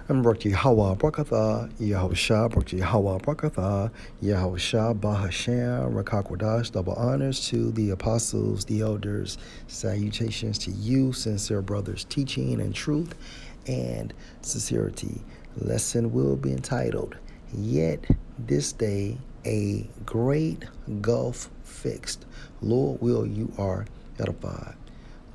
And Barak Yahweh Brakatha, Yahusha, Barak Yahweh Brakatha, Yahusha, Bahashem, Rakakwadash, double honors to the apostles, the elders, salutations to you, sincere brothers, teaching and truth and sincerity. Lesson will be entitled, Yet This Day a Great Gulf Fixed. Lord will you are edified.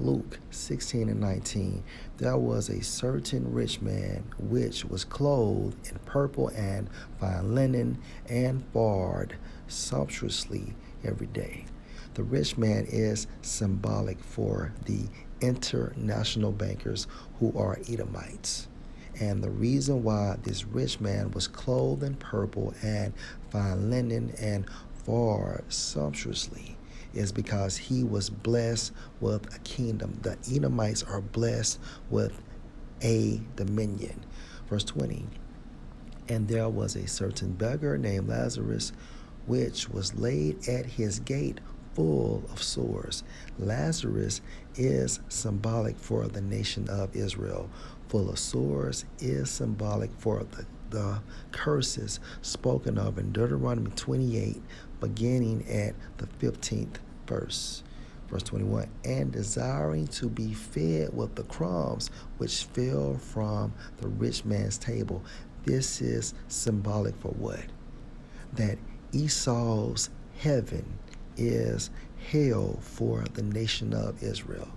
Luke 16:19. There was a certain rich man which was clothed in purple and fine linen and fared sumptuously every day. The rich man is symbolic for the international bankers who are Edomites. And the reason why this rich man was clothed in purple and fine linen and fared sumptuously is because he was blessed with a kingdom. The Edomites are blessed with a dominion. Verse 20. And there was a certain beggar named Lazarus, which was laid at his gate full of sores. Lazarus is symbolic for the nation of Israel. Full of sores is symbolic for the curses spoken of in Deuteronomy 28, beginning at the 15th verse. Verse 21, and desiring to be fed with the crumbs which fell from the rich man's table. This is symbolic for what? That Esau's heaven is hell for the nation of Israel.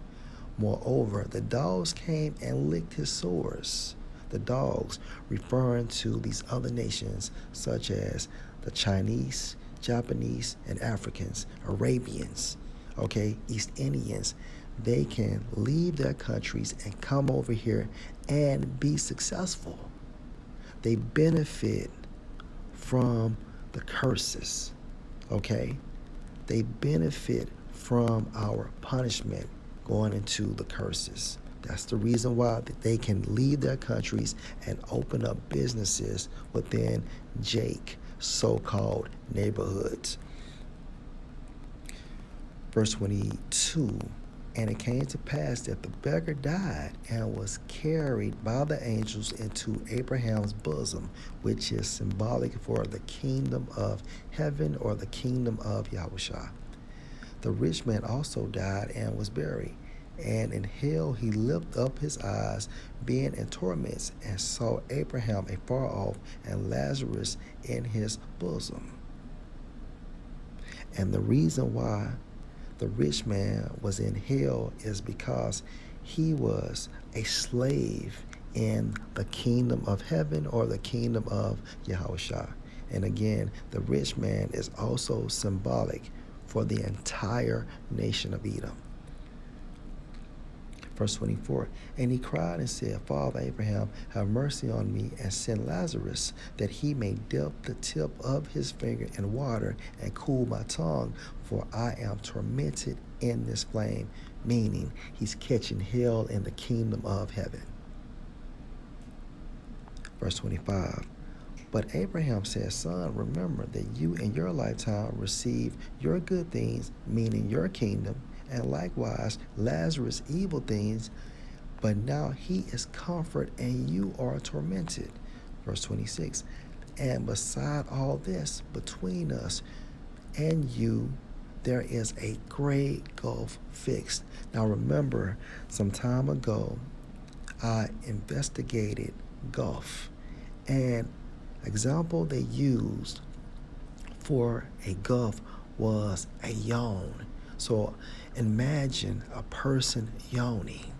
Moreover, the dogs came and licked his sores. The dogs referring to these other nations such as the Chinese, Japanese, and Africans, Arabians, East Indians. They can leave their countries and come over here and be successful. They benefit from the curses, They benefit from our punishment going into the curses. That's the reason why they can leave their countries and open up businesses within Jake so-called neighborhoods. Verse 22, and it came to pass that the beggar died and was carried by the angels into Abraham's bosom, which is symbolic for the kingdom of heaven or the kingdom of Yahushua. The rich man also died and was buried. And in hell he lifted up his eyes, being in torments, and saw Abraham afar off and Lazarus in his bosom. And the reason why the rich man was in hell is because he was a slave in the kingdom of heaven or the kingdom of Yahushua. And again, the rich man is also symbolic for the entire nation of Edom. Verse 24, and he cried and said, Father Abraham, have mercy on me, and send Lazarus, that he may dip the tip of his finger in water and cool my tongue, for I am tormented in this flame, meaning he's catching hell in the kingdom of heaven. Verse 25, but Abraham said, Son, remember that you in your lifetime received your good things, meaning your kingdom, and likewise Lazarus evil things, but now he is comfort and you are tormented. Verse 26, and beside all this, between us and you, there is a great gulf fixed. Now remember, some time ago, I investigated gulf, and example they used for a gulf was a yawn. So imagine a person yawning,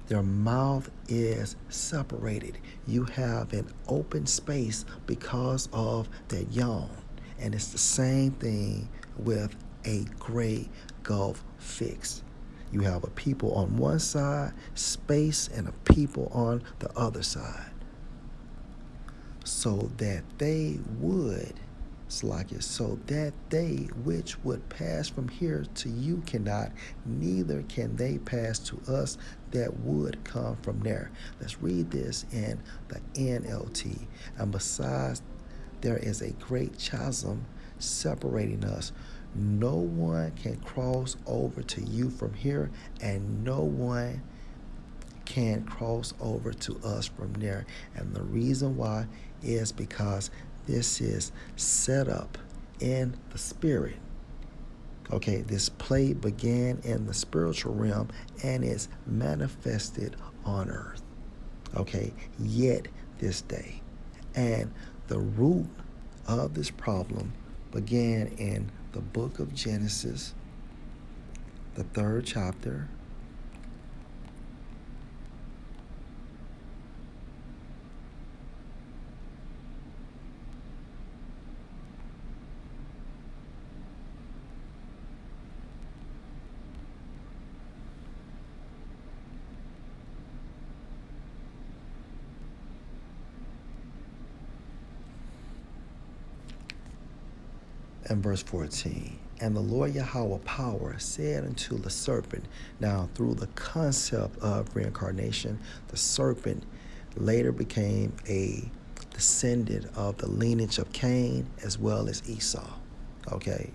Their mouth is separated. You have an open space because of that yawn. And it's the same thing with a great gulf fix. You have a people on one side, space, and a people on the other side. So that they would, so that they which would pass from here to you cannot, neither can they pass to us that would come from there. Let's read this in the NLT. And besides, there is a great chasm separating us. No one can cross over to you from here, and no one can't cross over to us from there. And the reason why is because this is set up in the spirit. Okay, this play began in the spiritual realm and is manifested on earth. Okay, yet this day. And the root of this problem began in the book of Genesis, the 3rd chapter. And verse 14, and the Lord Yahweh power said unto the serpent, now through the concept of reincarnation, the serpent later became a descendant of the lineage of Cain as well as Esau. Okay?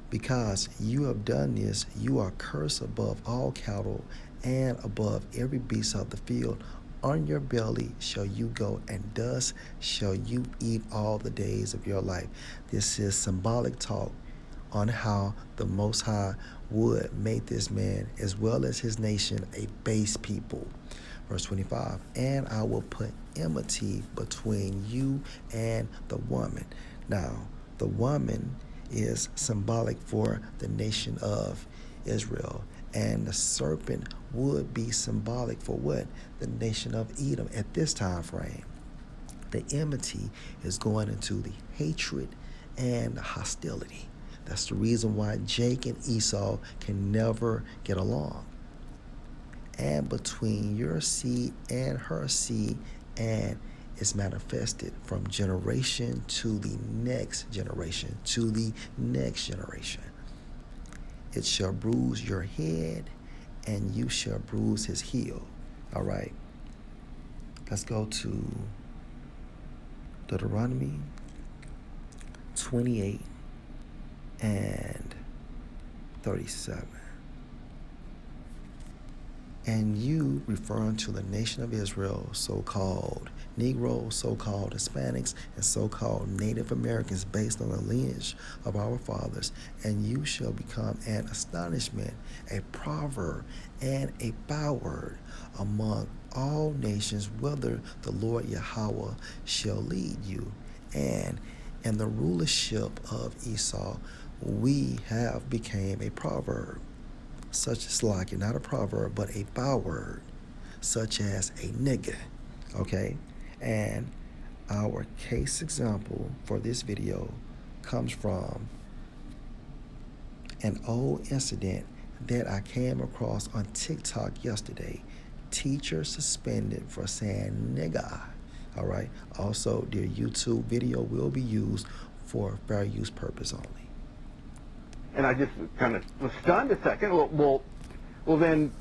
Because you have done this, you are cursed above all cattle and above every beast of the field. On your belly shall you go, and dust shall you eat all the days of your life. This is symbolic talk on how the Most High would make this man as well as his nation a base people. Verse 25, and I will put enmity between you and the woman. Now, the woman is symbolic for the nation of Israel. And the serpent would be symbolic for what? The nation of Edom at this time frame. The enmity is going into the hatred and the hostility. That's the reason why Jake and Esau can never get along. And between your seed and her seed, and it's manifested from generation to the next generation, to the next generation. It shall bruise your head, and you shall bruise his heel. All right. Let's go to Deuteronomy 28 and 37. And you, referring to the nation of Israel, so-called Negroes, so-called Hispanics, and so-called Native Americans based on the lineage of our fathers, and you shall become an astonishment, a proverb, and a byword among all nations, whither the Lord Yahweh shall lead you. And in the rulership of Esau, we have became a proverb, such as like, not a proverb, but a byword, such as a nigga, okay? And our case example for this video comes from an old incident that I came across on TikTok yesterday. Teacher suspended for saying nigga, all right? Also, their YouTube video will be used for fair use purpose only. And I just kind of was stunned a second. Well, then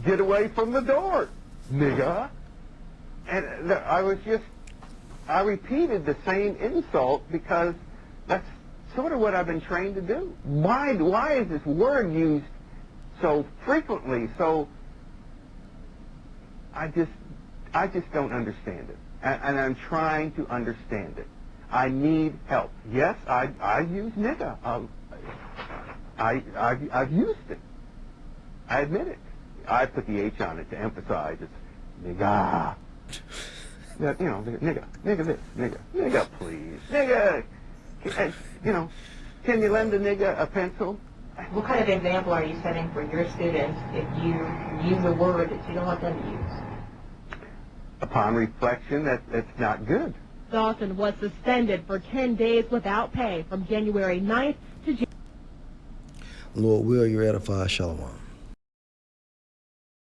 get away from the door, nigga. And I repeated the same insult because that's sort of what I've been trained to do. Why is this word used so frequently? So I just don't understand it. And I'm trying to understand it. I need help. Yes, I use nigga. I've used it. I admit it. I put the H on it to emphasize it's nigga. Yeah, you know, nigga this, nigga please, nigga. You know, can you lend a nigga a pencil? What kind of example are you setting for your students if you use a word that you don't want them to use? Upon reflection, that's not good. Dawson was suspended for 10 days without pay from January 9th to January. Lord, will you edify? Shalom.